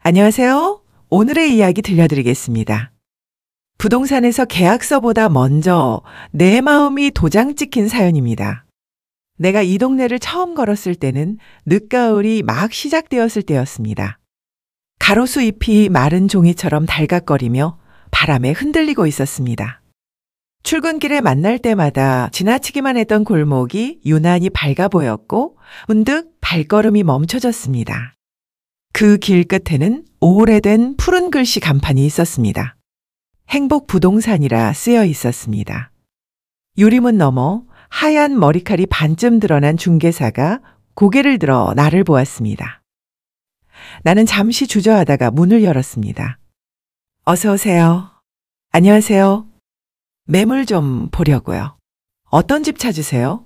안녕하세요. 오늘의 이야기 들려드리겠습니다. 부동산에서 계약서보다 먼저 내 마음이 도장 찍힌 사연입니다. 내가 이 동네를 처음 걸었을 때는 늦가을이 막 시작되었을 때였습니다. 가로수 잎이 마른 종이처럼 달각거리며 바람에 흔들리고 있었습니다. 출근길에 만날 때마다 지나치기만 했던 골목이 유난히 밝아 보였고 문득 발걸음이 멈춰졌습니다. 그 길 끝에는 오래된 푸른 글씨 간판이 있었습니다. 행복 부동산이라 쓰여 있었습니다. 유리문 너머 하얀 머리칼이 반쯤 드러난 중개사가 고개를 들어 나를 보았습니다. 나는 잠시 주저하다가 문을 열었습니다. 어서 오세요. 안녕하세요. 매물 좀 보려고요. 어떤 집 찾으세요?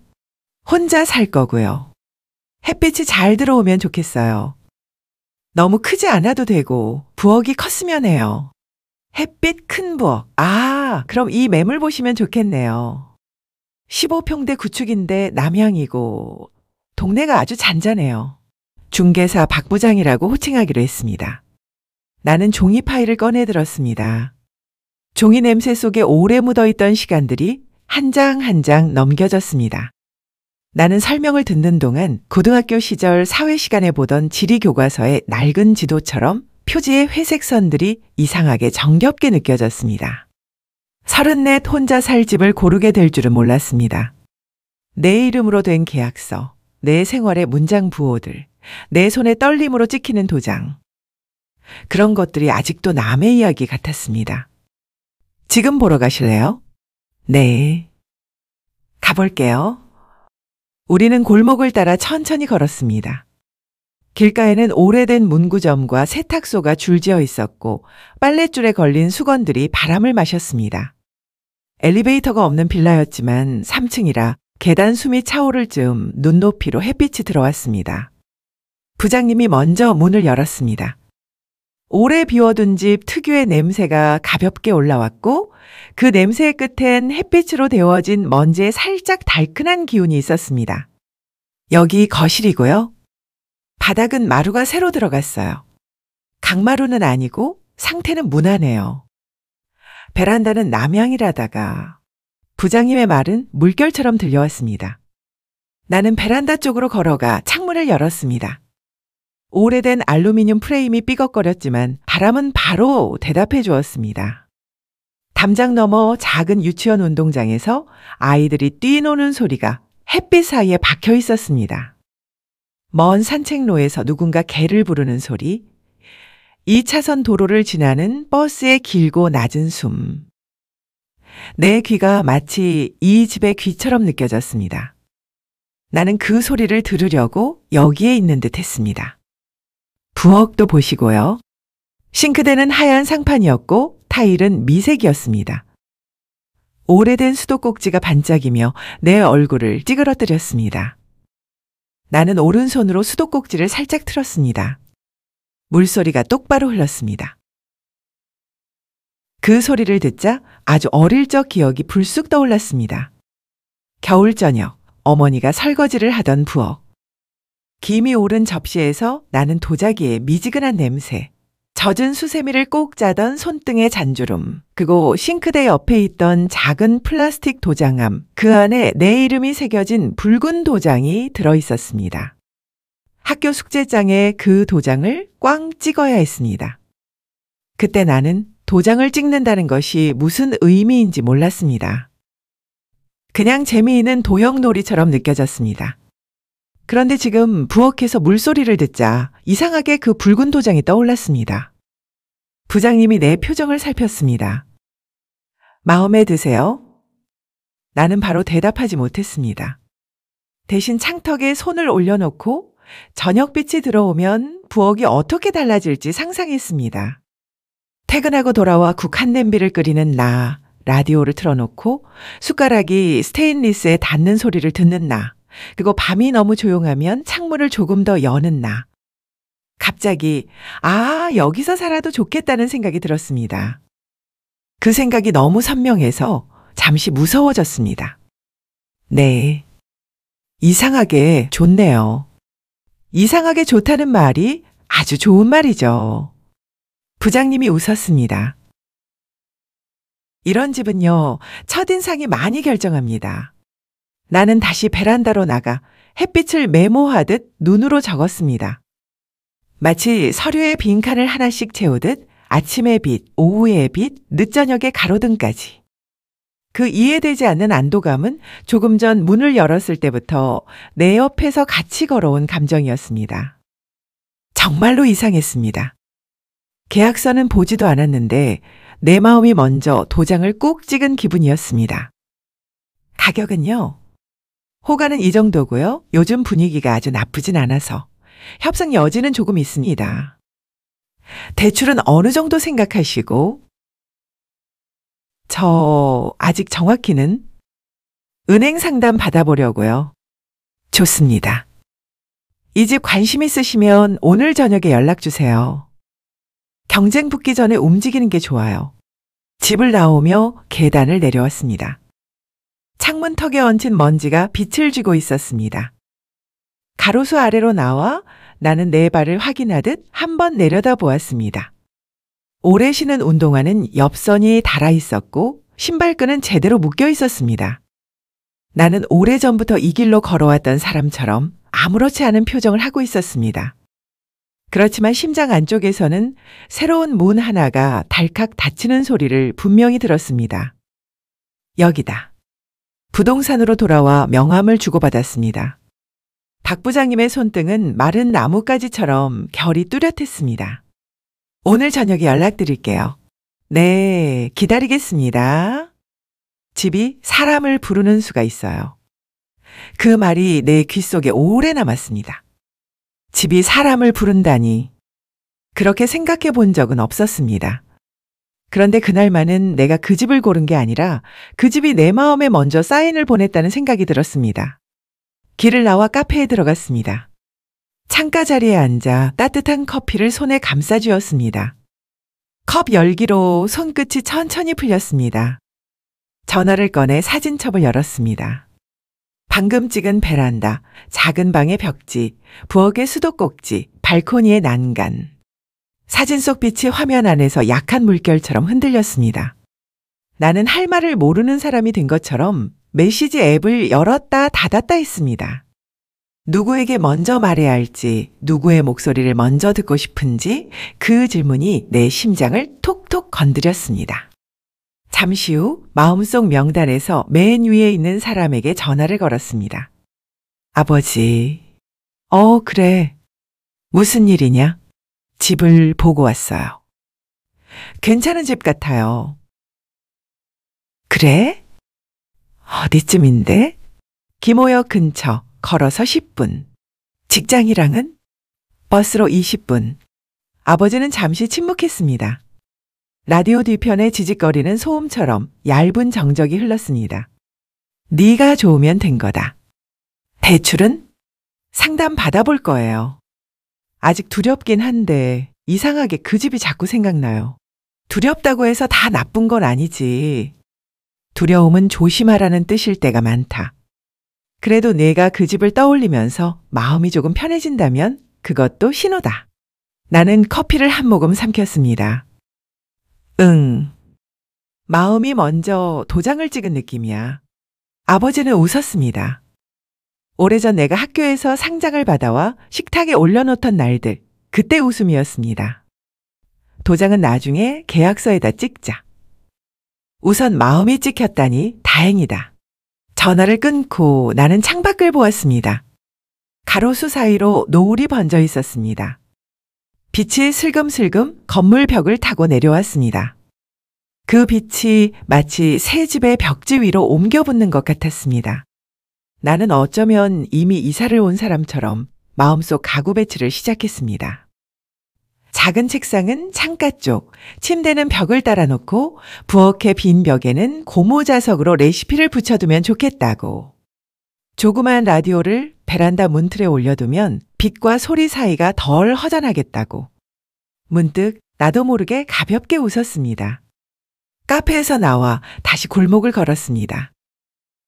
혼자 살 거고요. 햇빛이 잘 들어오면 좋겠어요. 너무 크지 않아도 되고 부엌이 컸으면 해요. 햇빛 큰 부엌. 그럼 이 매물 보시면 좋겠네요. 15평대 구축인데 남향이고 동네가 아주 잔잔해요. 중개사 박 부장이라고 호칭하기로 했습니다. 나는 종이 파일을 꺼내 들었습니다. 종이 냄새 속에 오래 묻어있던 시간들이 한 장 한 장 넘겨졌습니다. 나는 설명을 듣는 동안 고등학교 시절 사회 시간에 보던 지리교과서의 낡은 지도처럼 표지의 회색 선들이 이상하게 정겹게 느껴졌습니다. 34 혼자 살 집을 고르게 될 줄은 몰랐습니다. 내 이름으로 된 계약서, 내 생활의 문장 부호들, 내 손에 떨림으로 찍히는 도장. 그런 것들이 아직도 남의 이야기 같았습니다. 지금 보러 가실래요? 네. 가볼게요. 우리는 골목을 따라 천천히 걸었습니다. 길가에는 오래된 문구점과 세탁소가 줄지어 있었고 빨랫줄에 걸린 수건들이 바람을 마셨습니다. 엘리베이터가 없는 빌라였지만 3층이라 계단 숨이 차오를 즈음 눈높이로 햇빛이 들어왔습니다. 부장님이 먼저 문을 열었습니다. 오래 비워둔 집 특유의 냄새가 가볍게 올라왔고 그 냄새의 끝엔 햇빛으로 데워진 먼지의 살짝 달큰한 기운이 있었습니다. 여기 거실이고요. 바닥은 마루가 새로 들어갔어요. 강마루는 아니고 상태는 무난해요. 베란다는 남향이라다가 부장님의 말은 물결처럼 들려왔습니다. 나는 베란다 쪽으로 걸어가 창문을 열었습니다. 오래된 알루미늄 프레임이 삐걱거렸지만 바람은 바로 대답해 주었습니다. 담장 너머 작은 유치원 운동장에서 아이들이 뛰노는 소리가 햇빛 사이에 박혀 있었습니다. 먼 산책로에서 누군가 개를 부르는 소리, 2차선 도로를 지나는 버스의 길고 낮은 숨. 내 귀가 마치 이 집의 귀처럼 느껴졌습니다. 나는 그 소리를 들으려고 여기에 있는 듯 했습니다. 부엌도 보시고요. 싱크대는 하얀 상판이었고 타일은 미색이었습니다. 오래된 수도꼭지가 반짝이며 내 얼굴을 찌그러뜨렸습니다. 나는 오른손으로 수도꼭지를 살짝 틀었습니다. 물소리가 똑바로 흘렀습니다. 그 소리를 듣자 아주 어릴 적 기억이 불쑥 떠올랐습니다. 겨울 저녁, 어머니가 설거지를 하던 부엌. 김이 오른 접시에서 나는 도자기의 미지근한 냄새, 젖은 수세미를 꼭 짜던 손등의 잔주름, 그리고 싱크대 옆에 있던 작은 플라스틱 도장함, 그 안에 내 이름이 새겨진 붉은 도장이 들어있었습니다. 학교 숙제장에 그 도장을 꽝 찍어야 했습니다. 그때 나는 도장을 찍는다는 것이 무슨 의미인지 몰랐습니다. 그냥 재미있는 도형놀이처럼 느껴졌습니다. 그런데 지금 부엌에서 물소리를 듣자 이상하게 그 붉은 도장이 떠올랐습니다. 부장님이 내 표정을 살폈습니다. 마음에 드세요? 나는 바로 대답하지 못했습니다. 대신 창턱에 손을 올려놓고 저녁빛이 들어오면 부엌이 어떻게 달라질지 상상했습니다. 퇴근하고 돌아와 국 한 냄비를 끓이는 나, 라디오를 틀어놓고 숟가락이 스테인리스에 닿는 소리를 듣는 나, 그리고 밤이 너무 조용하면 창문을 조금 더 여는 나. 갑자기 여기서 살아도 좋겠다는 생각이 들었습니다. 그 생각이 너무 선명해서 잠시 무서워졌습니다. 네, 이상하게 좋네요. 이상하게 좋다는 말이 아주 좋은 말이죠. 부장님이 웃었습니다. 이런 집은요, 첫인상이 많이 결정합니다. 나는 다시 베란다로 나가 햇빛을 메모하듯 눈으로 적었습니다. 마치 서류에 빈칸을 하나씩 채우듯 아침의 빛, 오후의 빛, 늦저녁의 가로등까지. 그 이해되지 않는 안도감은 조금 전 문을 열었을 때부터 내 옆에서 같이 걸어온 감정이었습니다. 정말로 이상했습니다. 계약서는 보지도 않았는데 내 마음이 먼저 도장을 꾹 찍은 기분이었습니다. 가격은요? 호가는 이 정도고요. 요즘 분위기가 아주 나쁘진 않아서 협상 여지는 조금 있습니다. 대출은 어느 정도 생각하시고? 저 아직 정확히는 은행 상담 받아보려고요. 좋습니다. 이 집 관심 있으시면 오늘 저녁에 연락 주세요. 경쟁 붙기 전에 움직이는 게 좋아요. 집을 나오며 계단을 내려왔습니다. 창문턱에 얹힌 먼지가 빛을 쥐고 있었습니다. 가로수 아래로 나와 나는 내 발을 확인하듯 한번 내려다 보았습니다. 오래 신은 운동화는 옆선이 닳아 있었고 신발끈은 제대로 묶여 있었습니다. 나는 오래전부터 이 길로 걸어왔던 사람처럼 아무렇지 않은 표정을 하고 있었습니다. 그렇지만 심장 안쪽에서는 새로운 문 하나가 달칵 닫히는 소리를 분명히 들었습니다. 여기다. 부동산으로 돌아와 명함을 주고받았습니다. 박 부장님의 손등은 마른 나뭇가지처럼 결이 뚜렷했습니다. 오늘 저녁에 연락드릴게요. 네, 기다리겠습니다. 집이 사람을 부르는 수가 있어요. 그 말이 내 귓속에 오래 남았습니다. 집이 사람을 부른다니. 그렇게 생각해 본 적은 없었습니다. 그런데 그날만은 내가 그 집을 고른 게 아니라 그 집이 내 마음에 먼저 사인을 보냈다는 생각이 들었습니다. 길을 나와 카페에 들어갔습니다. 창가 자리에 앉아 따뜻한 커피를 손에 감싸쥐었습니다. 컵 열기로 손끝이 천천히 풀렸습니다. 전화를 꺼내 사진첩을 열었습니다. 방금 찍은 베란다, 작은 방의 벽지, 부엌의 수도꼭지, 발코니의 난간. 사진 속 빛이 화면 안에서 약한 물결처럼 흔들렸습니다. 나는 할 말을 모르는 사람이 된 것처럼 메시지 앱을 열었다 닫았다 했습니다. 누구에게 먼저 말해야 할지, 누구의 목소리를 먼저 듣고 싶은지 그 질문이 내 심장을 톡톡 건드렸습니다. 잠시 후 마음속 명단에서 맨 위에 있는 사람에게 전화를 걸었습니다. 아버지, 그래. 무슨 일이냐? 집을 보고 왔어요. 괜찮은 집 같아요. 그래? 어디쯤인데? 김호역 근처, 걸어서 10분. 직장이랑은? 버스로 20분. 아버지는 잠시 침묵했습니다. 라디오 뒤편에 지직거리는 소음처럼 얇은 정적이 흘렀습니다. 네가 좋으면 된 거다. 대출은? 상담 받아볼 거예요. 아직 두렵긴 한데 이상하게 그 집이 자꾸 생각나요. 두렵다고 해서 다 나쁜 건 아니지. 두려움은 조심하라는 뜻일 때가 많다. 그래도 내가 그 집을 떠올리면서 마음이 조금 편해진다면 그것도 신호다. 나는 커피를 한 모금 삼켰습니다. 응. 마음이 먼저 도장을 찍은 느낌이야. 아버지는 웃었습니다. 오래전 내가 학교에서 상장을 받아와 식탁에 올려놓던 날들, 그때 웃음이었습니다. 도장은 나중에 계약서에다 찍자. 우선 마음이 찍혔다니 다행이다. 전화를 끊고 나는 창밖을 보았습니다. 가로수 사이로 노을이 번져 있었습니다. 빛이 슬금슬금 건물 벽을 타고 내려왔습니다. 그 빛이 마치 새 집의 벽지 위로 옮겨 붙는 것 같았습니다. 나는 어쩌면 이미 이사를 온 사람처럼 마음속 가구 배치를 시작했습니다. 작은 책상은 창가 쪽, 침대는 벽을 따라 놓고 부엌의 빈 벽에는 고무 자석으로 레시피를 붙여두면 좋겠다고. 조그만 라디오를 베란다 문틀에 올려두면 빛과 소리 사이가 덜 허전하겠다고. 문득 나도 모르게 가볍게 웃었습니다. 카페에서 나와 다시 골목을 걸었습니다.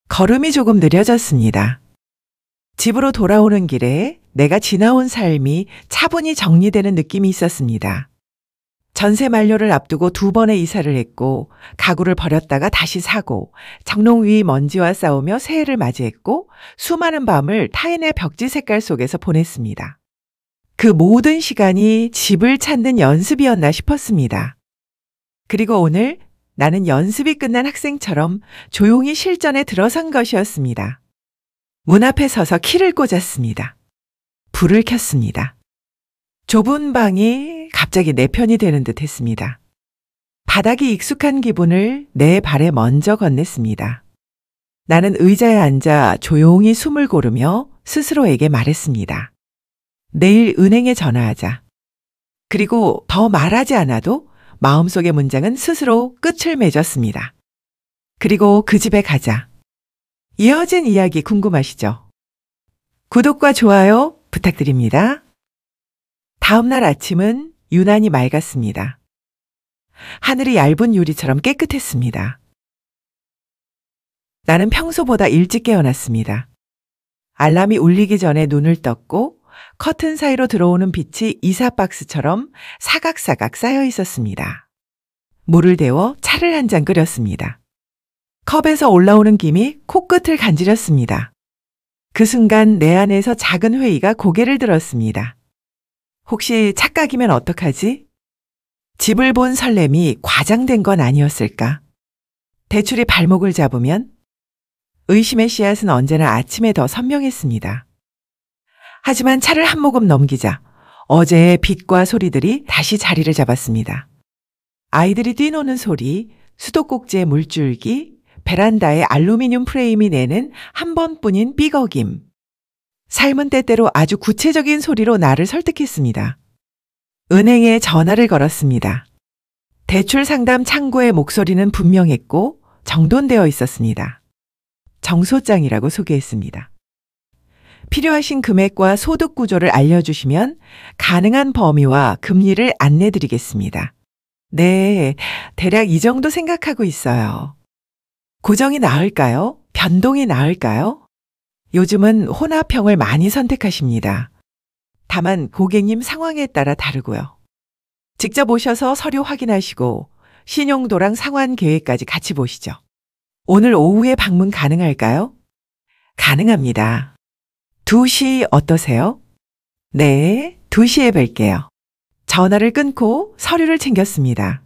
걸음이 조금 느려졌습니다. 집으로 돌아오는 길에 내가 지나온 삶이 차분히 정리되는 느낌이 있었습니다. 전세 만료를 앞두고 2번의 이사를 했고 가구를 버렸다가 다시 사고 장롱 위 먼지와 싸우며 새해를 맞이했고 수많은 밤을 타인의 벽지 색깔 속에서 보냈습니다. 그 모든 시간이 집을 찾는 연습이었나 싶었습니다. 그리고 오늘 나는 연습이 끝난 학생처럼 조용히 실전에 들어선 것이었습니다. 문 앞에 서서 키를 꽂았습니다. 불을 켰습니다. 좁은 방이 갑자기 내 편이 되는 듯 했습니다. 바닥이 익숙한 기분을 내 발에 먼저 건넸습니다. 나는 의자에 앉아 조용히 숨을 고르며 스스로에게 말했습니다. 내일 은행에 전화하자. 그리고 더 말하지 않아도 마음속의 문장은 스스로 끝을 맺었습니다. 그리고 그 집에 가자. 이어진 이야기 궁금하시죠? 구독과 좋아요 부탁드립니다. 다음 날 아침은 유난히 맑았습니다. 하늘이 얇은 유리처럼 깨끗했습니다. 나는 평소보다 일찍 깨어났습니다. 알람이 울리기 전에 눈을 떴고 커튼 사이로 들어오는 빛이 이사 박스처럼 사각사각 쌓여 있었습니다. 물을 데워 차를 한 잔 끓였습니다. 컵에서 올라오는 김이 코끝을 간지렸습니다. 그 순간 내 안에서 작은 회의가 고개를 들었습니다. 혹시 착각이면 어떡하지? 집을 본 설렘이 과장된 건 아니었을까? 대출이 발목을 잡으면? 의심의 씨앗은 언제나 아침에 더 선명했습니다. 하지만 차를 한 모금 넘기자 어제의 빛과 소리들이 다시 자리를 잡았습니다. 아이들이 뛰노는 소리, 수도꼭지의 물줄기, 베란다의 알루미늄 프레임이 내는 한 번뿐인 삐걱임. 삶은 때때로 아주 구체적인 소리로 나를 설득했습니다. 은행에 전화를 걸었습니다. 대출 상담 창구의 목소리는 분명했고 정돈되어 있었습니다. 정 소장이라고 소개했습니다. 필요하신 금액과 소득 구조를 알려주시면 가능한 범위와 금리를 안내드리겠습니다. 네, 대략 이 정도 생각하고 있어요. 고정이 나을까요? 변동이 나을까요? 요즘은 혼합형을 많이 선택하십니다. 다만 고객님 상황에 따라 다르고요. 직접 오셔서 서류 확인하시고 신용도랑 상환 계획까지 같이 보시죠. 오늘 오후에 방문 가능할까요? 가능합니다. 2시 어떠세요? 네, 2시에 뵐게요. 전화를 끊고 서류를 챙겼습니다.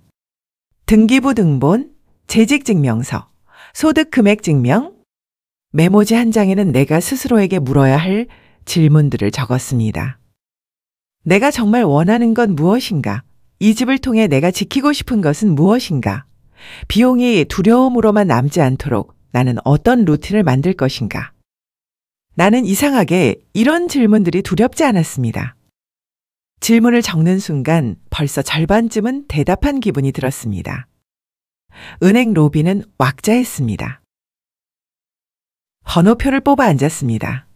등기부 등본, 재직증명서, 소득금액증명, 메모지 한 장에는 내가 스스로에게 물어야 할 질문들을 적었습니다. 내가 정말 원하는 건 무엇인가? 이 집을 통해 내가 지키고 싶은 것은 무엇인가? 비용이 두려움으로만 남지 않도록 나는 어떤 루틴을 만들 것인가? 나는 이상하게 이런 질문들이 두렵지 않았습니다. 질문을 적는 순간 벌써 절반쯤은 대답한 기분이 들었습니다. 은행 로비는 왁자했습니다. 번호표를 뽑아 앉았습니다.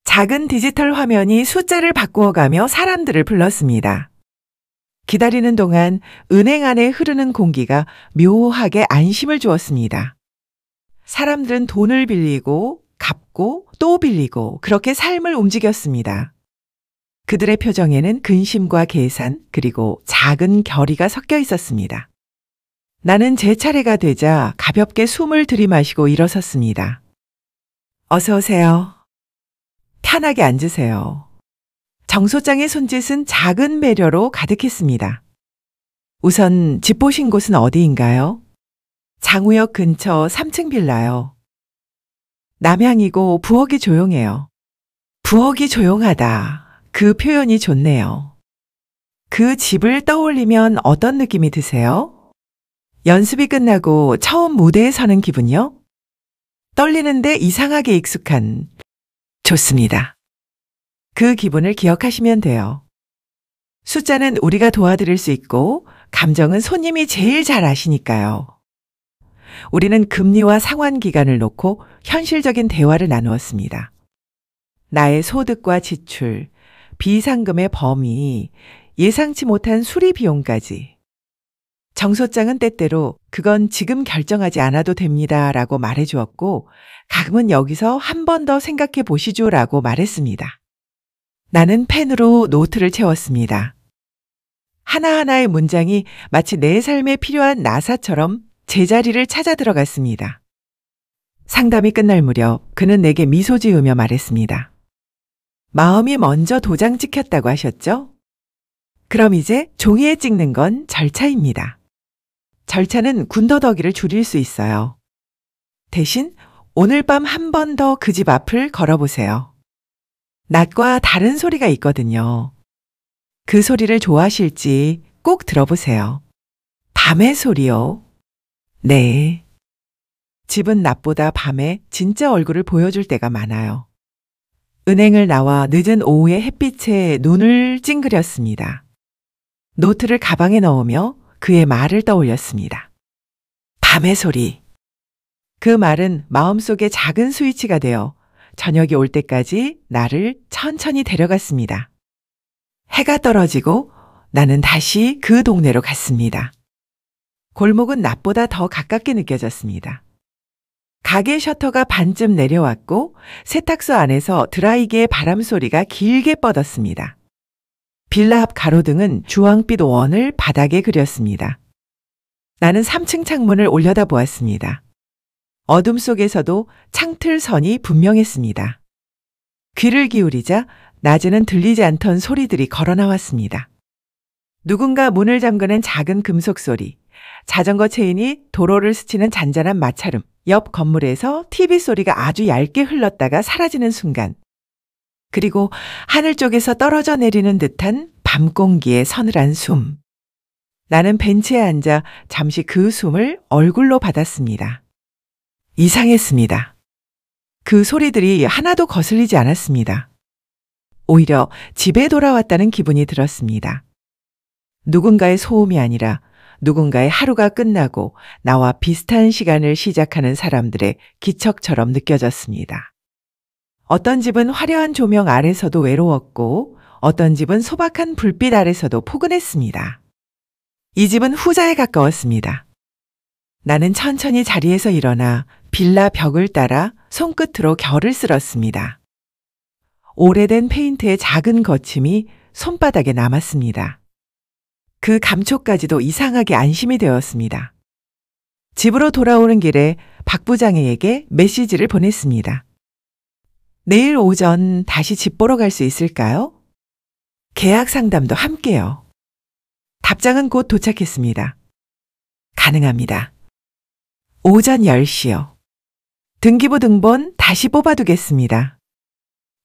작은 디지털 화면이 숫자를 바꾸어가며 사람들을 불렀습니다. 기다리는 동안 은행 안에 흐르는 공기가 묘하게 안심을 주었습니다. 사람들은 돈을 빌리고 갚고 또 빌리고 그렇게 삶을 움직였습니다. 그들의 표정에는 근심과 계산 그리고 작은 결의가 섞여 있었습니다. 나는 제 차례가 되자 가볍게 숨을 들이마시고 일어섰습니다. 어서 오세요. 편하게 앉으세요. 정 소장의 손짓은 작은 배려로 가득했습니다. 우선 집 보신 곳은 어디인가요? 장우역 근처 3층 빌라요. 남향이고 부엌이 조용해요. 부엌이 조용하다. 그 표현이 좋네요. 그 집을 떠올리면 어떤 느낌이 드세요? 연습이 끝나고 처음 무대에 서는 기분요? 떨리는데 이상하게 익숙한. 좋습니다. 그 기분을 기억하시면 돼요. 숫자는 우리가 도와드릴 수 있고 감정은 손님이 제일 잘 아시니까요. 우리는 금리와 상환 기간을 놓고 현실적인 대화를 나누었습니다. 나의 소득과 지출, 비상금의 범위, 예상치 못한 수리 비용까지. 정 소장은 때때로 그건 지금 결정하지 않아도 됩니다 라고 말해주었고 가끔은 여기서 한 번 더 생각해 보시죠 라고 말했습니다. 나는 펜으로 노트를 채웠습니다. 하나하나의 문장이 마치 내 삶에 필요한 나사처럼 제자리를 찾아 들어갔습니다. 상담이 끝날 무렵 그는 내게 미소 지으며 말했습니다. 마음이 먼저 도장 찍혔다고 하셨죠? 그럼 이제 종이에 찍는 건 절차입니다. 절차는 군더더기를 줄일 수 있어요. 대신 오늘 밤 한 번 더 그 집 앞을 걸어보세요. 낮과 다른 소리가 있거든요. 그 소리를 좋아하실지 꼭 들어보세요. 밤의 소리요. 네. 집은 낮보다 밤에 진짜 얼굴을 보여줄 때가 많아요. 은행을 나와 늦은 오후의 햇빛에 눈을 찡그렸습니다. 노트를 가방에 넣으며 그의 말을 떠올렸습니다. 밤의 소리. 그 말은 마음속에 작은 스위치가 되어 저녁이 올 때까지 나를 천천히 데려갔습니다. 해가 떨어지고 나는 다시 그 동네로 갔습니다. 골목은 낮보다 더 가깝게 느껴졌습니다. 가게 셔터가 반쯤 내려왔고 세탁소 안에서 드라이기의 바람 소리가 길게 뻗었습니다. 빌라 앞 가로등은 주황빛 원을 바닥에 그렸습니다. 나는 3층 창문을 올려다보았습니다. 어둠 속에서도 창틀선이 분명했습니다. 귀를 기울이자 낮에는 들리지 않던 소리들이 걸어 나왔습니다. 누군가 문을 잠그는 작은 금속 소리, 자전거 체인이 도로를 스치는 잔잔한 마찰음, 옆 건물에서 TV 소리가 아주 얇게 흘렀다가 사라지는 순간, 그리고 하늘 쪽에서 떨어져 내리는 듯한 밤 공기의 서늘한 숨. 나는 벤치에 앉아 잠시 그 숨을 얼굴로 받았습니다. 이상했습니다. 그 소리들이 하나도 거슬리지 않았습니다. 오히려 집에 돌아왔다는 기분이 들었습니다. 누군가의 소음이 아니라 누군가의 하루가 끝나고 나와 비슷한 시간을 시작하는 사람들의 기척처럼 느껴졌습니다. 어떤 집은 화려한 조명 아래서도 외로웠고 어떤 집은 소박한 불빛 아래서도 포근했습니다. 이 집은 후자에 가까웠습니다. 나는 천천히 자리에서 일어나 빌라 벽을 따라 손끝으로 결을 쓸었습니다. 오래된 페인트의 작은 거침이 손바닥에 남았습니다. 그 감촉까지도 이상하게 안심이 되었습니다. 집으로 돌아오는 길에 박 부장에게 메시지를 보냈습니다. 내일 오전 다시 집 보러 갈 수 있을까요? 계약 상담도 함께요. 답장은 곧 도착했습니다. 가능합니다. 오전 10시요. 등기부 등본 다시 뽑아두겠습니다.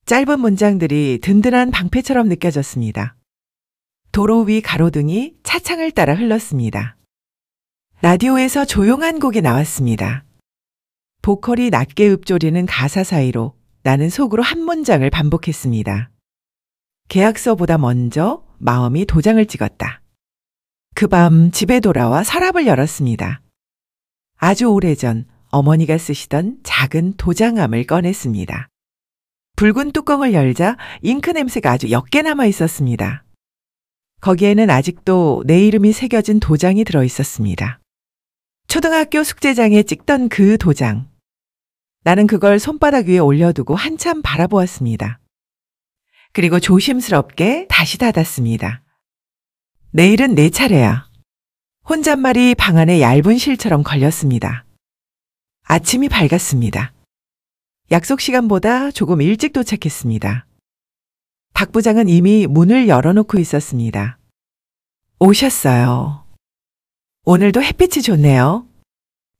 짧은 문장들이 든든한 방패처럼 느껴졌습니다. 도로 위 가로등이 차창을 따라 흘렀습니다. 라디오에서 조용한 곡이 나왔습니다. 보컬이 낮게 읊조리는 가사 사이로 나는 속으로 한 문장을 반복했습니다. 계약서보다 먼저 마음이 도장을 찍었다. 그 밤 집에 돌아와 서랍을 열었습니다. 아주 오래전 어머니가 쓰시던 작은 도장함을 꺼냈습니다. 붉은 뚜껑을 열자 잉크 냄새가 아주 옅게 남아 있었습니다. 거기에는 아직도 내 이름이 새겨진 도장이 들어 있었습니다. 초등학교 숙제장에 찍던 그 도장. 나는 그걸 손바닥 위에 올려두고 한참 바라보았습니다. 그리고 조심스럽게 다시 닫았습니다. 내일은 내 차례야. 혼잣말이 방 안에 얇은 실처럼 걸렸습니다. 아침이 밝았습니다. 약속 시간보다 조금 일찍 도착했습니다. 박 부장은 이미 문을 열어놓고 있었습니다. 오셨어요. 오늘도 햇빛이 좋네요.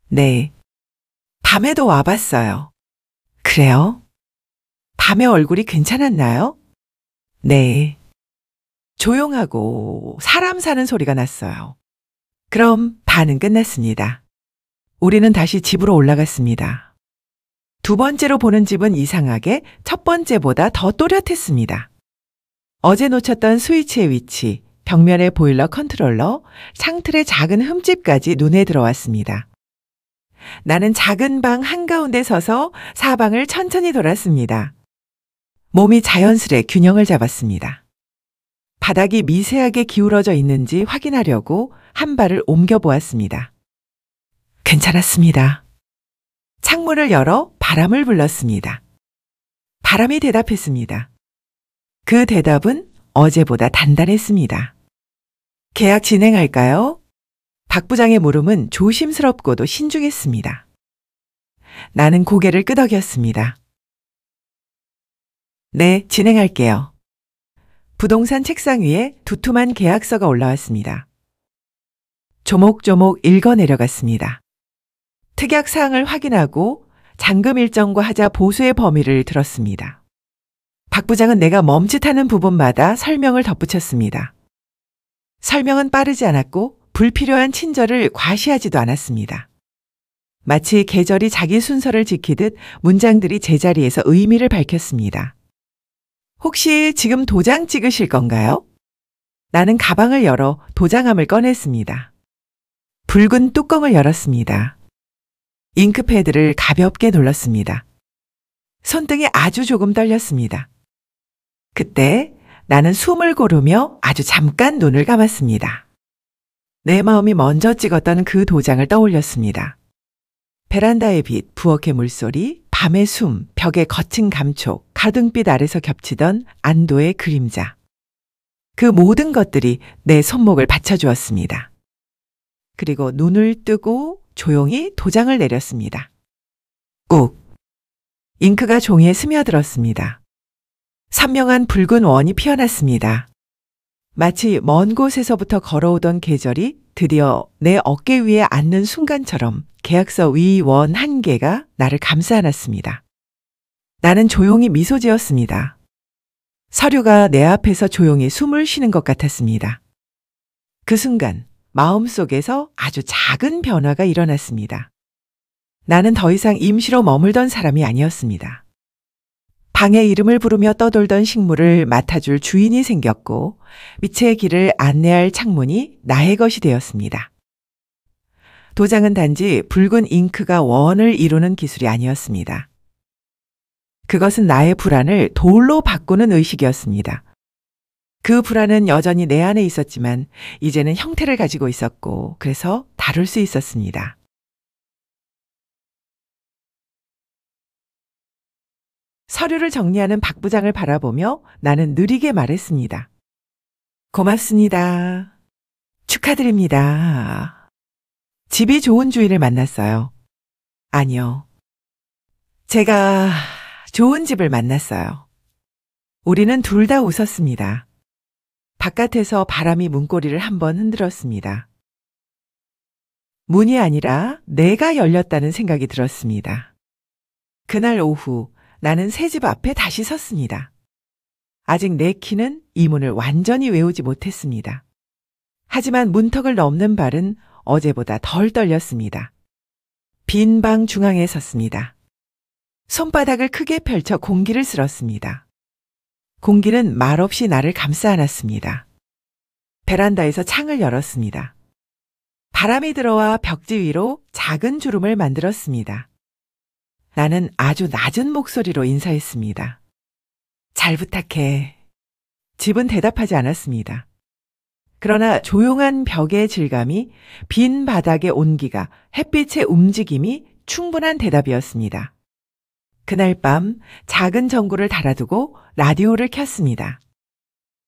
네. 밤에도 와봤어요. 그래요? 밤에 얼굴이 괜찮았나요? 네. 조용하고 사람 사는 소리가 났어요. 그럼 반은 끝났습니다. 우리는 다시 집으로 올라갔습니다. 두 번째로 보는 집은 이상하게 첫 번째보다 더 또렷했습니다. 어제 놓쳤던 스위치의 위치, 벽면의 보일러 컨트롤러, 창틀의 작은 흠집까지 눈에 들어왔습니다. 나는 작은 방 한가운데 서서 사방을 천천히 돌았습니다. 몸이 자연스레 균형을 잡았습니다. 바닥이 미세하게 기울어져 있는지 확인하려고 한 발을 옮겨보았습니다. 괜찮았습니다. 창문을 열어 바람을 불렀습니다. 바람이 대답했습니다. 그 대답은 어제보다 단단했습니다. 계약 진행할까요? 박 부장의 물음은 조심스럽고도 신중했습니다. 나는 고개를 끄덕였습니다. 네, 진행할게요. 부동산 책상 위에 두툼한 계약서가 올라왔습니다. 조목조목 읽어 내려갔습니다. 특약 사항을 확인하고 잔금 일정과 하자 보수의 범위를 들었습니다. 박 부장은 내가 멈칫하는 부분마다 설명을 덧붙였습니다. 설명은 빠르지 않았고 불필요한 친절을 과시하지도 않았습니다. 마치 계절이 자기 순서를 지키듯 문장들이 제자리에서 의미를 밝혔습니다. 혹시 지금 도장 찍으실 건가요? 나는 가방을 열어 도장함을 꺼냈습니다. 붉은 뚜껑을 열었습니다. 잉크패드를 가볍게 눌렀습니다. 손등이 아주 조금 떨렸습니다. 그때 나는 숨을 고르며 아주 잠깐 눈을 감았습니다. 내 마음이 먼저 찍었던 그 도장을 떠올렸습니다. 베란다의 빛, 부엌의 물소리, 밤의 숨, 벽의 거친 감촉, 가등빛 아래서 겹치던 안도의 그림자. 그 모든 것들이 내 손목을 받쳐주었습니다. 그리고 눈을 뜨고 조용히 도장을 내렸습니다. 꾹. 잉크가 종이에 스며들었습니다. 선명한 붉은 원이 피어났습니다. 마치 먼 곳에서부터 걸어오던 계절이 드디어 내 어깨 위에 앉는 순간처럼 계약서 위 원 한 개가 나를 감싸 안았습니다. 나는 조용히 미소 지었습니다. 서류가 내 앞에서 조용히 숨을 쉬는 것 같았습니다. 그 순간 마음속에서 아주 작은 변화가 일어났습니다. 나는 더 이상 임시로 머물던 사람이 아니었습니다. 방의 이름을 부르며 떠돌던 식물을 맡아줄 주인이 생겼고 빛의 길을 안내할 창문이 나의 것이 되었습니다. 도장은 단지 붉은 잉크가 원을 이루는 기술이 아니었습니다. 그것은 나의 불안을 돌로 바꾸는 의식이었습니다. 그 불안은 여전히 내 안에 있었지만 이제는 형태를 가지고 있었고 그래서 다룰 수 있었습니다. 서류를 정리하는 박 부장을 바라보며 나는 느리게 말했습니다. 고맙습니다. 축하드립니다. 집이 좋은 주인을 만났어요. 아니요. 제가 좋은 집을 만났어요. 우리는 둘 다 웃었습니다. 바깥에서 바람이 문고리를 한번 흔들었습니다. 문이 아니라 내가 열렸다는 생각이 들었습니다. 그날 오후 나는 새 집 앞에 다시 섰습니다. 아직 내 키는 이 문을 완전히 외우지 못했습니다. 하지만 문턱을 넘는 발은 어제보다 덜 떨렸습니다. 빈 방 중앙에 섰습니다. 손바닥을 크게 펼쳐 공기를 쓸었습니다. 공기는 말없이 나를 감싸 안았습니다. 베란다에서 창을 열었습니다. 바람이 들어와 벽지 위로 작은 주름을 만들었습니다. 나는 아주 낮은 목소리로 인사했습니다. 잘 부탁해. 집은 대답하지 않았습니다. 그러나 조용한 벽의 질감이, 빈 바닥의 온기가, 햇빛의 움직임이 충분한 대답이었습니다. 그날 밤 작은 전구를 달아두고 라디오를 켰습니다.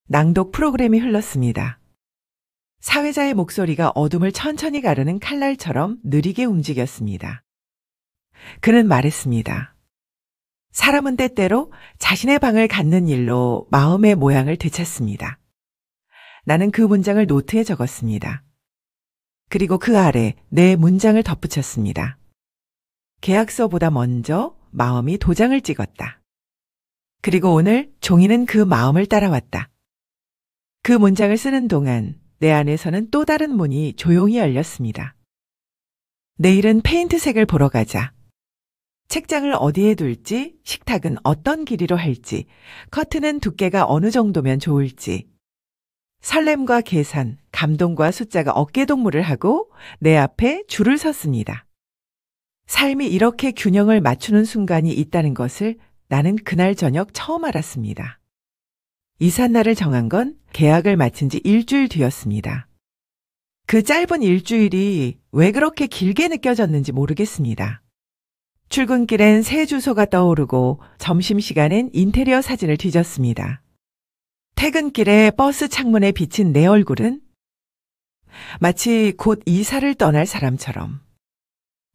낭독 프로그램이 흘렀습니다. 사회자의 목소리가 어둠을 천천히 가르는 칼날처럼 느리게 움직였습니다. 그는 말했습니다. 사람은 때때로 자신의 방을 갖는 일로 마음의 모양을 되찾습니다. 나는 그 문장을 노트에 적었습니다. 그리고 그 아래 내 문장을 덧붙였습니다. 계약서보다 먼저 마음이 도장을 찍었다. 그리고 오늘 종이는 그 마음을 따라왔다. 그 문장을 쓰는 동안 내 안에서는 또 다른 문이 조용히 열렸습니다. 내일은 페인트색을 보러 가자. 책장을 어디에 둘지, 식탁은 어떤 길이로 할지, 커튼은 두께가 어느 정도면 좋을지. 설렘과 계산, 감동과 숫자가 어깨동무를 하고 내 앞에 줄을 섰습니다. 삶이 이렇게 균형을 맞추는 순간이 있다는 것을 나는 그날 저녁 처음 알았습니다. 이삿날을 정한 건 계약을 마친 지 일주일 뒤였습니다. 그 짧은 일주일이 왜 그렇게 길게 느껴졌는지 모르겠습니다. 출근길엔 새 주소가 떠오르고 점심시간엔 인테리어 사진을 뒤졌습니다. 퇴근길에 버스 창문에 비친 내 얼굴은 마치 곧 이사를 떠날 사람처럼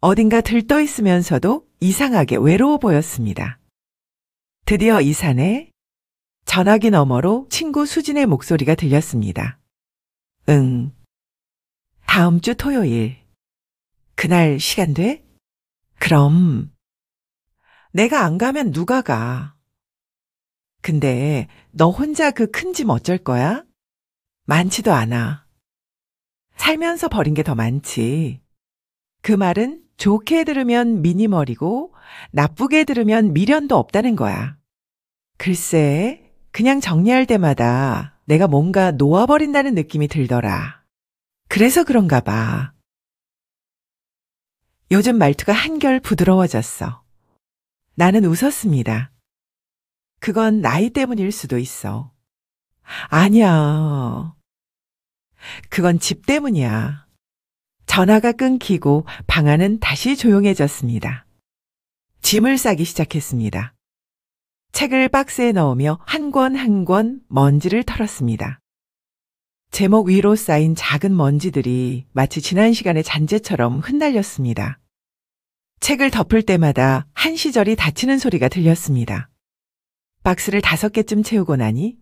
어딘가 들떠 있으면서도 이상하게 외로워 보였습니다. 드디어 이 산에 전화기 너머로 친구 수진의 목소리가 들렸습니다. 응. 다음 주 토요일. 그날 시간 돼? 그럼. 내가 안 가면 누가 가? 근데 너 혼자 그 큰 짐 어쩔 거야? 많지도 않아. 살면서 버린 게 더 많지. 그 말은 좋게 들으면 미니멀이고 나쁘게 들으면 미련도 없다는 거야. 글쎄, 그냥 정리할 때마다 내가 뭔가 놓아버린다는 느낌이 들더라. 그래서 그런가 봐. 요즘 말투가 한결 부드러워졌어. 나는 웃었습니다. 그건 나이 때문일 수도 있어. 아니야. 그건 집 때문이야. 전화가 끊기고 방 안은 다시 조용해졌습니다. 짐을 싸기 시작했습니다. 책을 박스에 넣으며 한 권 한 권 먼지를 털었습니다. 제목 위로 쌓인 작은 먼지들이 마치 지난 시간의 잔재처럼 흩날렸습니다. 책을 덮을 때마다 한 시절이 닫히는 소리가 들렸습니다. 박스를 5개쯤 채우고 나니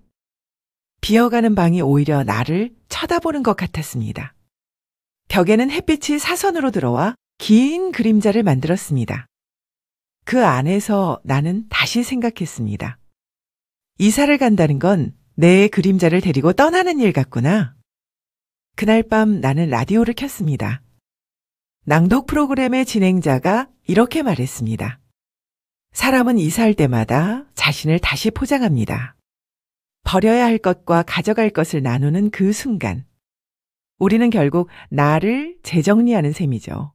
비어가는 방이 오히려 나를 쳐다보는 것 같았습니다. 벽에는 햇빛이 사선으로 들어와 긴 그림자를 만들었습니다. 그 안에서 나는 다시 생각했습니다. 이사를 간다는 건 내 그림자를 데리고 떠나는 일 같구나. 그날 밤 나는 라디오를 켰습니다. 낭독 프로그램의 진행자가 이렇게 말했습니다. 사람은 이사할 때마다 자신을 다시 포장합니다. 버려야 할 것과 가져갈 것을 나누는 그 순간, 우리는 결국 나를 재정리하는 셈이죠.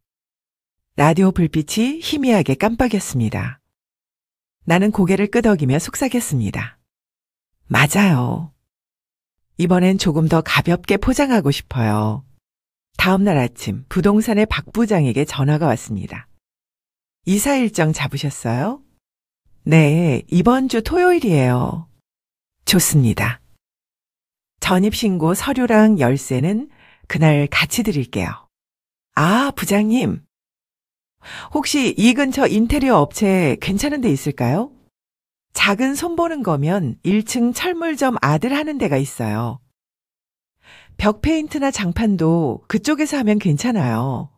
라디오 불빛이 희미하게 깜빡였습니다. 나는 고개를 끄덕이며 속삭였습니다. 맞아요. 이번엔 조금 더 가볍게 포장하고 싶어요. 다음 날 아침 부동산의 박 부장에게 전화가 왔습니다. 이사 일정 잡으셨어요? 네, 이번 주 토요일이에요. 좋습니다. 전입신고 서류랑 열쇠는 그날 같이 드릴게요. 아, 부장님. 혹시 이 근처 인테리어 업체 괜찮은 데 있을까요? 작은 손보는 거면 1층 철물점 아들 하는 데가 있어요. 벽 페인트나 장판도 그쪽에서 하면 괜찮아요.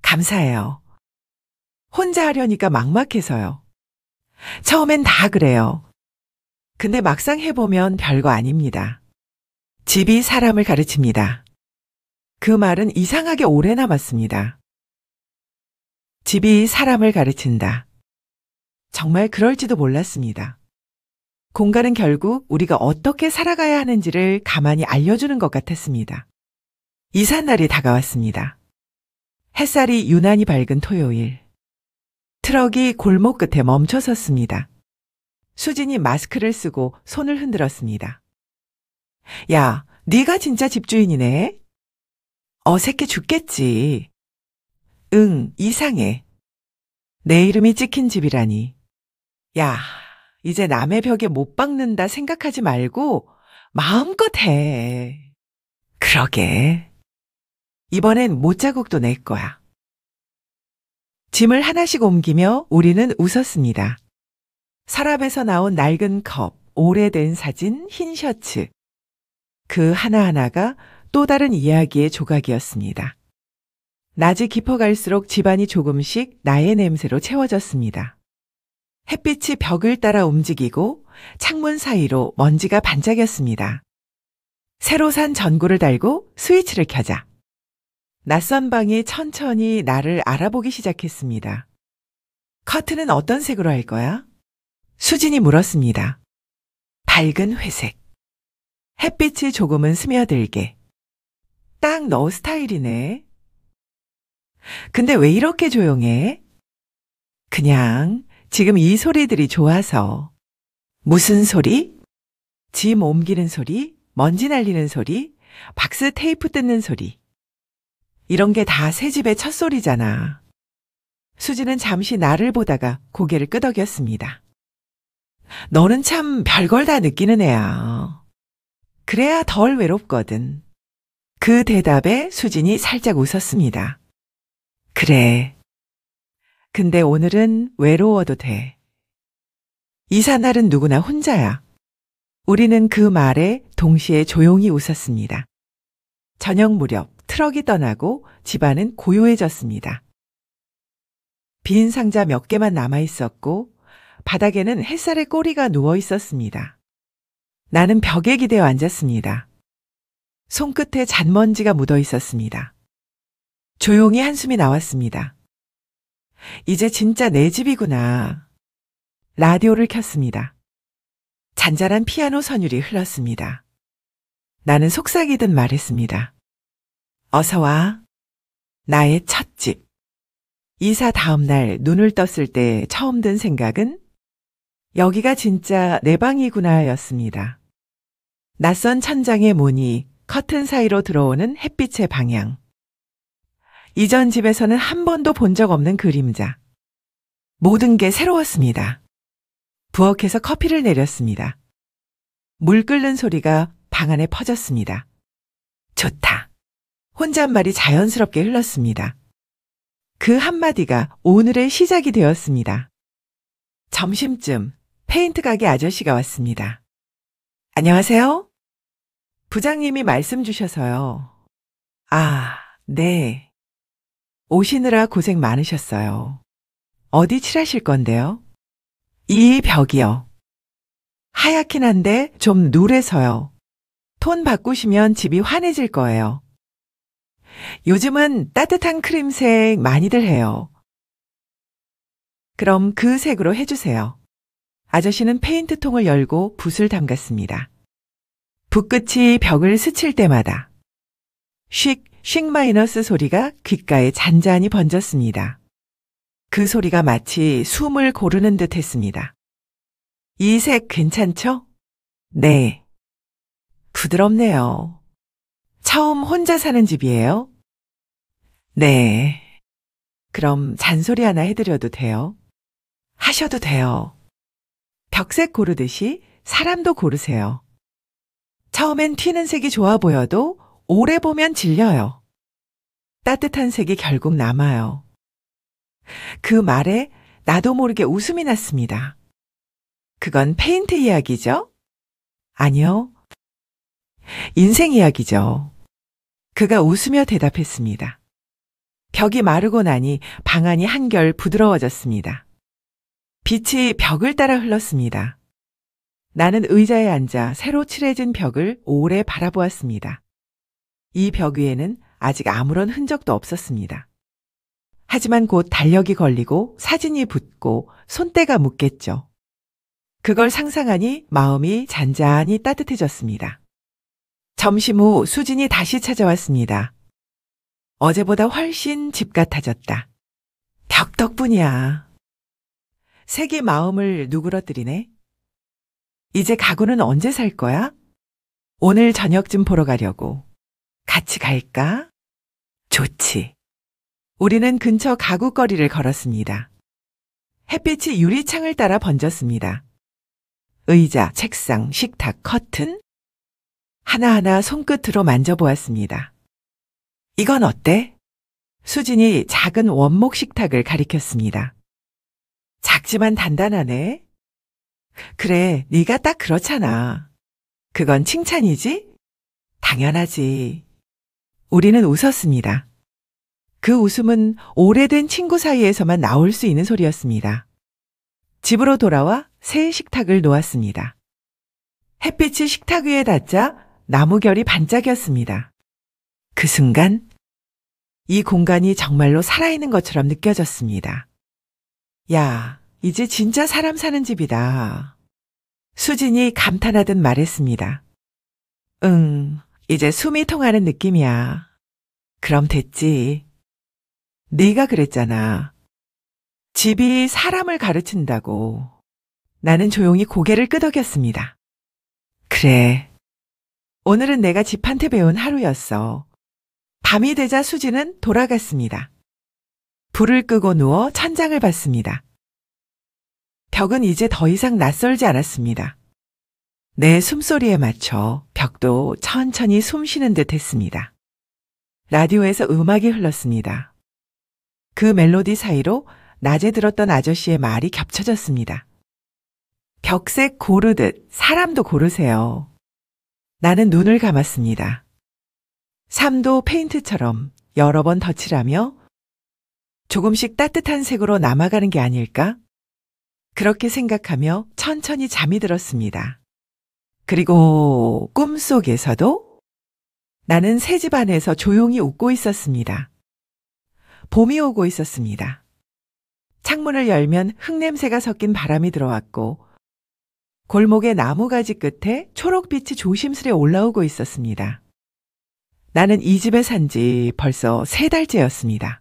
감사해요. 혼자 하려니까 막막해서요. 처음엔 다 그래요. 근데 막상 해보면 별거 아닙니다. 집이 사람을 가르칩니다. 그 말은 이상하게 오래 남았습니다. 집이 사람을 가르친다. 정말 그럴지도 몰랐습니다. 공간은 결국 우리가 어떻게 살아가야 하는지를 가만히 알려주는 것 같았습니다. 이삿날이 다가왔습니다. 햇살이 유난히 밝은 토요일. 트럭이 골목 끝에 멈춰 섰습니다. 수진이 마스크를 쓰고 손을 흔들었습니다. 야, 네가 진짜 집주인이네? 어색해 죽겠지. 응, 이상해. 내 이름이 찍힌 집이라니. 야, 이제 남의 벽에 못 박는다 생각하지 말고 마음껏 해. 그러게. 이번엔 못자국도 낼 거야. 짐을 하나씩 옮기며 우리는 웃었습니다. 서랍에서 나온 낡은 컵, 오래된 사진, 흰 셔츠. 그 하나하나가 또 다른 이야기의 조각이었습니다. 낮이 깊어갈수록 집안이 조금씩 나의 냄새로 채워졌습니다. 햇빛이 벽을 따라 움직이고 창문 사이로 먼지가 반짝였습니다. 새로 산 전구를 달고 스위치를 켜자. 낯선 방이 천천히 나를 알아보기 시작했습니다. 커튼은 어떤 색으로 할 거야? 수진이 물었습니다. 밝은 회색. 햇빛이 조금은 스며들게. 딱 너 스타일이네. 근데 왜 이렇게 조용해? 그냥 지금 이 소리들이 좋아서. 무슨 소리? 짐 옮기는 소리, 먼지 날리는 소리, 박스 테이프 뜯는 소리. 이런 게 다 새 집의 첫 소리잖아. 수지는 잠시 나를 보다가 고개를 끄덕였습니다. 너는 참 별걸 다 느끼는 애야. 그래야 덜 외롭거든. 그 대답에 수진이 살짝 웃었습니다. 그래. 근데 오늘은 외로워도 돼. 이사 날은 누구나 혼자야. 우리는 그 말에 동시에 조용히 웃었습니다. 저녁 무렵 트럭이 떠나고 집안은 고요해졌습니다. 빈 상자 몇 개만 남아 있었고 바닥에는 햇살의 꼬리가 누워 있었습니다. 나는 벽에 기대어 앉았습니다. 손끝에 잔먼지가 묻어 있었습니다. 조용히 한숨이 나왔습니다. 이제 진짜 내 집이구나. 라디오를 켰습니다. 잔잔한 피아노 선율이 흘렀습니다. 나는 속삭이듯 말했습니다. 어서 와. 나의 첫 집. 이사 다음 날 눈을 떴을 때 처음 든 생각은 여기가 진짜 내 방이구나 였습니다. 낯선 천장의 무늬, 커튼 사이로 들어오는 햇빛의 방향. 이전 집에서는 한 번도 본 적 없는 그림자. 모든 게 새로웠습니다. 부엌에서 커피를 내렸습니다. 물 끓는 소리가 방 안에 퍼졌습니다. 좋다. 혼잣말이 자연스럽게 흘렀습니다. 그 한마디가 오늘의 시작이 되었습니다. 점심쯤 페인트 가게 아저씨가 왔습니다. 안녕하세요. 부장님이 말씀 주셔서요. 아, 네. 오시느라 고생 많으셨어요. 어디 칠하실 건데요? 이 벽이요. 하얗긴 한데 좀 누래서요. 톤 바꾸시면 집이 환해질 거예요. 요즘은 따뜻한 크림색 많이들 해요. 그럼 그 색으로 해주세요. 아저씨는 페인트통을 열고 붓을 담갔습니다. 붓끝이 벽을 스칠 때마다 쉭 마이너스 소리가 귓가에 잔잔히 번졌습니다. 그 소리가 마치 숨을 고르는 듯 했습니다. 이 색 괜찮죠? 네. 부드럽네요. 처음 혼자 사는 집이에요? 네. 그럼 잔소리 하나 해드려도 돼요? 하셔도 돼요. 벽색 고르듯이 사람도 고르세요. 처음엔 튀는 색이 좋아 보여도 오래 보면 질려요. 따뜻한 색이 결국 남아요. 그 말에 나도 모르게 웃음이 났습니다. 그건 페인트 이야기죠? 아니요. 인생 이야기죠. 그가 웃으며 대답했습니다. 벽이 마르고 나니 방 안이 한결 부드러워졌습니다. 빛이 벽을 따라 흘렀습니다. 나는 의자에 앉아 새로 칠해진 벽을 오래 바라보았습니다. 이 벽 위에는 아직 아무런 흔적도 없었습니다. 하지만 곧 달력이 걸리고 사진이 붙고 손때가 묻겠죠. 그걸 상상하니 마음이 잔잔히 따뜻해졌습니다. 점심 후 수진이 다시 찾아왔습니다. 어제보다 훨씬 집 같아졌다. 벽 덕분이야. 색이 마음을 누그러뜨리네. 이제 가구는 언제 살 거야? 오늘 저녁쯤 보러 가려고. 같이 갈까? 좋지. 우리는 근처 가구거리를 걸었습니다. 햇빛이 유리창을 따라 번졌습니다. 의자, 책상, 식탁, 커튼? 하나하나 손끝으로 만져보았습니다. 이건 어때? 수진이 작은 원목 식탁을 가리켰습니다. 작지만 단단하네. 그래, 네가 딱 그렇잖아. 그건 칭찬이지? 당연하지. 우리는 웃었습니다. 그 웃음은 오래된 친구 사이에서만 나올 수 있는 소리였습니다. 집으로 돌아와 새 식탁을 놓았습니다. 햇빛이 식탁 위에 닿자 나무결이 반짝였습니다. 그 순간 이 공간이 정말로 살아있는 것처럼 느껴졌습니다. 야, 이제 진짜 사람 사는 집이다. 수진이 감탄하듯 말했습니다. 응, 이제 숨이 통하는 느낌이야. 그럼 됐지. 네가 그랬잖아. 집이 사람을 가르친다고. 나는 조용히 고개를 끄덕였습니다. 그래. 오늘은 내가 집한테 배운 하루였어. 밤이 되자 수지는 돌아갔습니다. 불을 끄고 누워 천장을 봤습니다. 벽은 이제 더 이상 낯설지 않았습니다. 내 숨소리에 맞춰 벽도 천천히 숨 쉬는 듯 했습니다. 라디오에서 음악이 흘렀습니다. 그 멜로디 사이로 낮에 들었던 아저씨의 말이 겹쳐졌습니다. 벽색 고르듯 사람도 고르세요. 나는 눈을 감았습니다. 삶도 페인트처럼 여러 번 덧칠하며 조금씩 따뜻한 색으로 남아가는 게 아닐까? 그렇게 생각하며 천천히 잠이 들었습니다. 그리고 꿈속에서도 나는 새집 안에서 조용히 웃고 있었습니다. 봄이 오고 있었습니다. 창문을 열면 흙냄새가 섞인 바람이 들어왔고 골목의 나무가지 끝에 초록빛이 조심스레 올라오고 있었습니다. 나는 이 집에 산 지 벌써 3달째였습니다.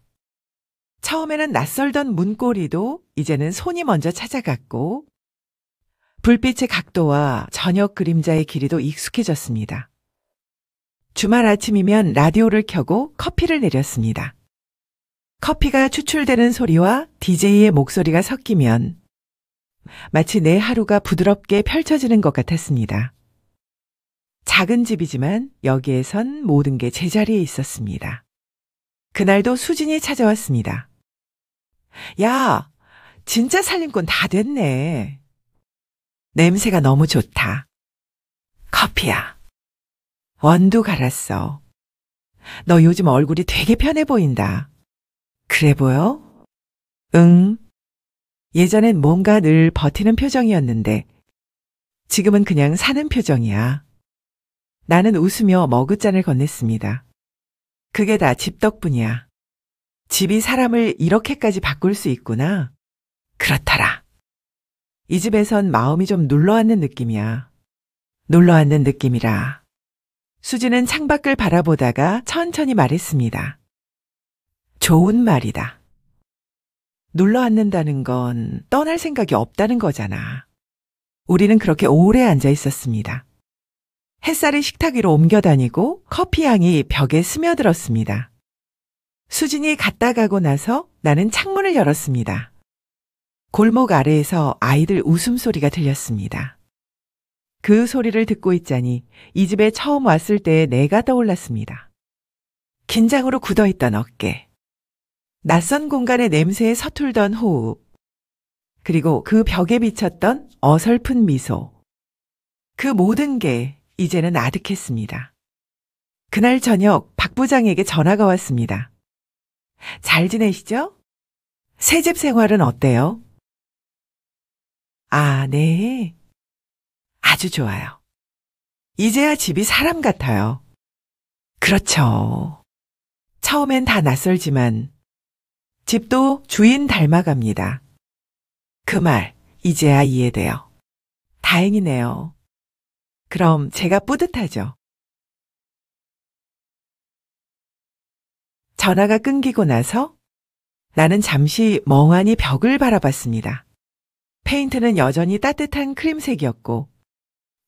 처음에는 낯설던 문고리도 이제는 손이 먼저 찾아갔고 불빛의 각도와 저녁 그림자의 길이도 익숙해졌습니다. 주말 아침이면 라디오를 켜고 커피를 내렸습니다. 커피가 추출되는 소리와 DJ의 목소리가 섞이면 마치 내 하루가 부드럽게 펼쳐지는 것 같았습니다. 작은 집이지만 여기에선 모든 게 제자리에 있었습니다. 그날도 수진이 찾아왔습니다. 야, 진짜 살림꾼 다 됐네. 냄새가 너무 좋다. 커피야. 원두 갈았어. 너 요즘 얼굴이 되게 편해 보인다. 그래 보여? 응. 예전엔 뭔가 늘 버티는 표정이었는데 지금은 그냥 사는 표정이야. 나는 웃으며 머그잔을 건넸습니다. 그게 다 집 덕분이야. 집이 사람을 이렇게까지 바꿀 수 있구나. 그렇더라. 이 집에선 마음이 좀 눌러앉는 느낌이야. 눌러앉는 느낌이라. 수지는 창밖을 바라보다가 천천히 말했습니다. 좋은 말이다. 눌러앉는다는 건 떠날 생각이 없다는 거잖아. 우리는 그렇게 오래 앉아 있었습니다. 햇살이 식탁 위로 옮겨다니고 커피향이 벽에 스며들었습니다. 수진이 갔다 가고 나서 나는 창문을 열었습니다. 골목 아래에서 아이들 웃음소리가 들렸습니다. 그 소리를 듣고 있자니 이 집에 처음 왔을 때의 내가 떠올랐습니다. 긴장으로 굳어있던 어깨, 낯선 공간의 냄새에 서툴던 호흡, 그리고 그 벽에 비쳤던 어설픈 미소. 그 모든 게 이제는 아득했습니다. 그날 저녁 박 부장에게 전화가 왔습니다. 잘 지내시죠? 새집 생활은 어때요? 아, 네. 아주 좋아요. 이제야 집이 사람 같아요. 그렇죠. 처음엔 다 낯설지만 집도 주인 닮아갑니다. 그 말 이제야 이해돼요. 다행이네요. 그럼 제가 뿌듯하죠. 전화가 끊기고 나서 나는 잠시 멍하니 벽을 바라봤습니다. 페인트는 여전히 따뜻한 크림색이었고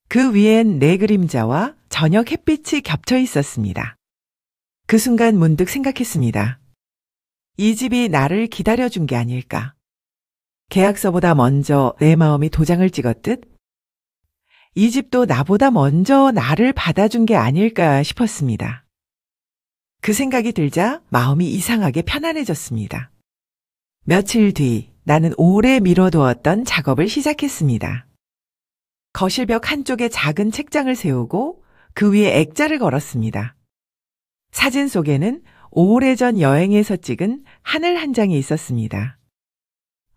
그 위엔 내 그림자와 저녁 햇빛이 겹쳐 있었습니다. 그 순간 문득 생각했습니다. 이 집이 나를 기다려준 게 아닐까. 계약서보다 먼저 내 마음이 도장을 찍었듯 이 집도 나보다 먼저 나를 받아준 게 아닐까 싶었습니다. 그 생각이 들자 마음이 이상하게 편안해졌습니다. 며칠 뒤 나는 오래 미뤄두었던 작업을 시작했습니다. 거실벽 한쪽에 작은 책장을 세우고 그 위에 액자를 걸었습니다. 사진 속에는 오래전 여행에서 찍은 하늘 한 장이 있었습니다.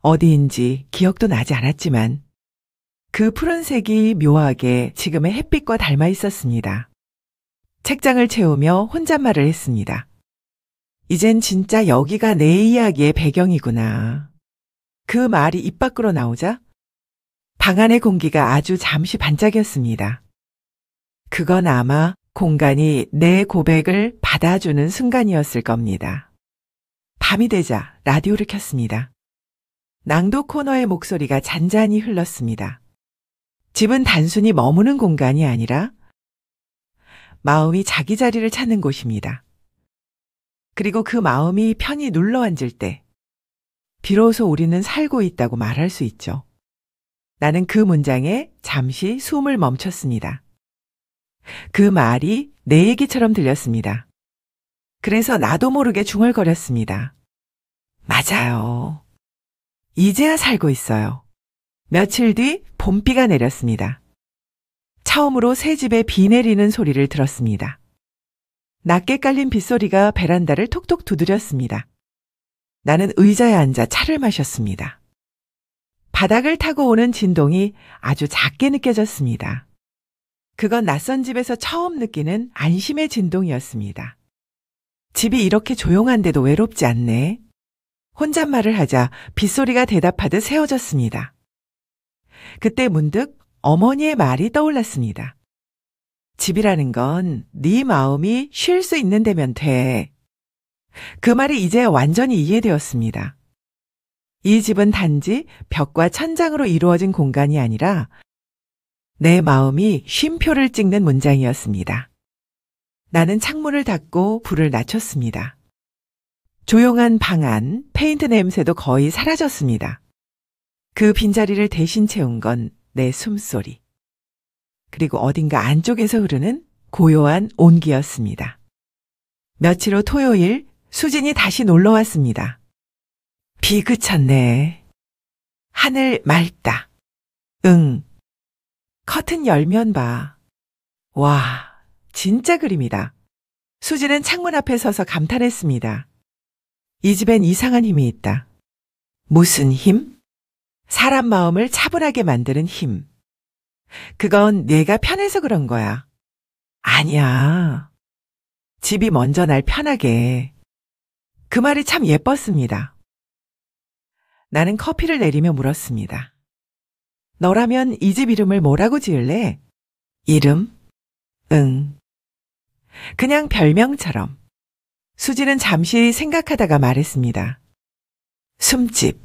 어디인지 기억도 나지 않았지만 그 푸른색이 묘하게 지금의 햇빛과 닮아 있었습니다. 책장을 채우며 혼잣말을 했습니다. 이젠 진짜 여기가 내 이야기의 배경이구나. 그 말이 입 밖으로 나오자 방 안의 공기가 아주 잠시 반짝였습니다. 그건 아마 공간이 내 고백을 받아주는 순간이었을 겁니다. 밤이 되자 라디오를 켰습니다. 낭독 코너의 목소리가 잔잔히 흘렀습니다. 집은 단순히 머무는 공간이 아니라 마음이 자기 자리를 찾는 곳입니다. 그리고 그 마음이 편히 눌러앉을 때 비로소 우리는 살고 있다고 말할 수 있죠. 나는 그 문장에 잠시 숨을 멈췄습니다. 그 말이 내 얘기처럼 들렸습니다. 그래서 나도 모르게 중얼거렸습니다. 맞아요. 이제야 살고 있어요. 며칠 뒤 봄비가 내렸습니다. 처음으로 새 집에 비 내리는 소리를 들었습니다. 낮게 깔린 빗소리가 베란다를 톡톡 두드렸습니다. 나는 의자에 앉아 차를 마셨습니다. 바닥을 타고 오는 진동이 아주 작게 느껴졌습니다. 그건 낯선 집에서 처음 느끼는 안심의 진동이었습니다. 집이 이렇게 조용한데도 외롭지 않네. 혼잣말을 하자 빗소리가 대답하듯 세워졌습니다. 그때 문득 어머니의 말이 떠올랐습니다. 집이라는 건 네 마음이 쉴 수 있는 데면 돼. 그 말이 이제 완전히 이해되었습니다. 이 집은 단지 벽과 천장으로 이루어진 공간이 아니라 내 마음이 쉼표를 찍는 문장이었습니다. 나는 창문을 닫고 불을 낮췄습니다. 조용한 방 안 페인트 냄새도 거의 사라졌습니다. 그 빈자리를 대신 채운 건 내 숨소리. 그리고 어딘가 안쪽에서 흐르는 고요한 온기였습니다. 며칠 후 토요일 수진이 다시 놀러 왔습니다. 비 그쳤네. 하늘 맑다. 응. 커튼 열면 봐. 와, 진짜 그림이다. 수진은 창문 앞에 서서 감탄했습니다. 이 집엔 이상한 힘이 있다. 무슨 힘? 사람 마음을 차분하게 만드는 힘. 그건 내가 편해서 그런 거야. 아니야. 집이 먼저 날 편하게 해. 그 말이 참 예뻤습니다. 나는 커피를 내리며 물었습니다. 너라면 이 집 이름을 뭐라고 지을래? 이름? 응. 그냥 별명처럼. 수지는 잠시 생각하다가 말했습니다. 숨집.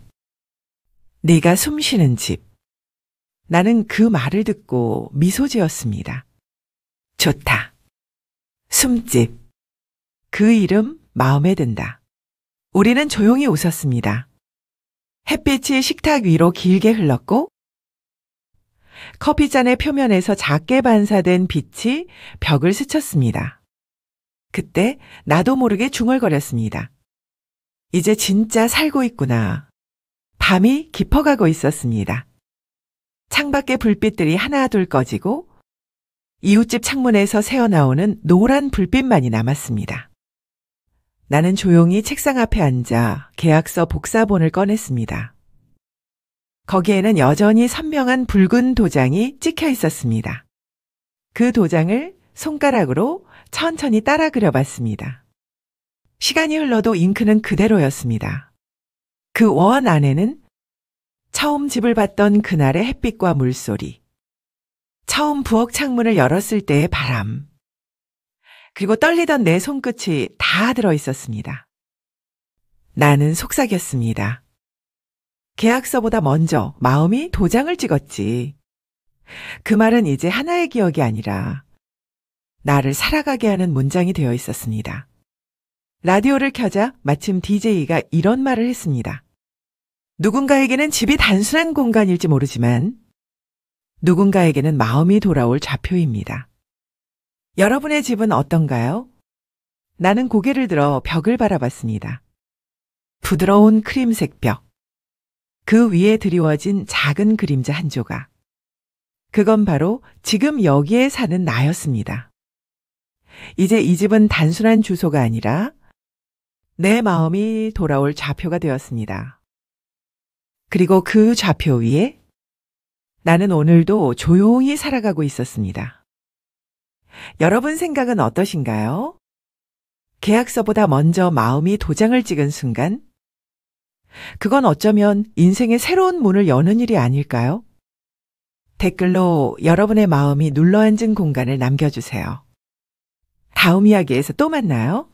네가 숨 쉬는 집. 나는 그 말을 듣고 미소 지었습니다. 좋다. 숨집. 그 이름 마음에 든다. 우리는 조용히 웃었습니다. 햇빛이 식탁 위로 길게 흘렀고 커피잔의 표면에서 작게 반사된 빛이 벽을 스쳤습니다. 그때 나도 모르게 중얼거렸습니다. 이제 진짜 살고 있구나. 밤이 깊어가고 있었습니다. 창밖의 불빛들이 하나둘 꺼지고 이웃집 창문에서 새어나오는 노란 불빛만이 남았습니다. 나는 조용히 책상 앞에 앉아 계약서 복사본을 꺼냈습니다. 거기에는 여전히 선명한 붉은 도장이 찍혀 있었습니다. 그 도장을 손가락으로 천천히 따라 그려봤습니다. 시간이 흘러도 잉크는 그대로였습니다. 그 원 안에는 처음 집을 봤던 그날의 햇빛과 물소리, 처음 부엌 창문을 열었을 때의 바람, 그리고 떨리던 내 손끝이 다 들어있었습니다. 나는 속삭였습니다. 계약서보다 먼저 마음이 도장을 찍었지. 그 말은 이제 하나의 기억이 아니라 나를 살아가게 하는 문장이 되어 있었습니다. 라디오를 켜자 마침 DJ가 이런 말을 했습니다. 누군가에게는 집이 단순한 공간일지 모르지만 누군가에게는 마음이 돌아올 좌표입니다. 여러분의 집은 어떤가요? 나는 고개를 들어 벽을 바라봤습니다. 부드러운 크림색 벽. 그 위에 드리워진 작은 그림자 한 조각. 그건 바로 지금 여기에 사는 나였습니다. 이제 이 집은 단순한 주소가 아니라 내 마음이 돌아올 좌표가 되었습니다. 그리고 그 좌표 위에 나는 오늘도 조용히 살아가고 있었습니다. 여러분 생각은 어떠신가요? 계약서보다 먼저 마음이 도장을 찍은 순간, 그건 어쩌면 인생의 새로운 문을 여는 일이 아닐까요? 댓글로 여러분의 마음이 눌러앉은 공간을 남겨주세요. 다음 이야기에서 또 만나요.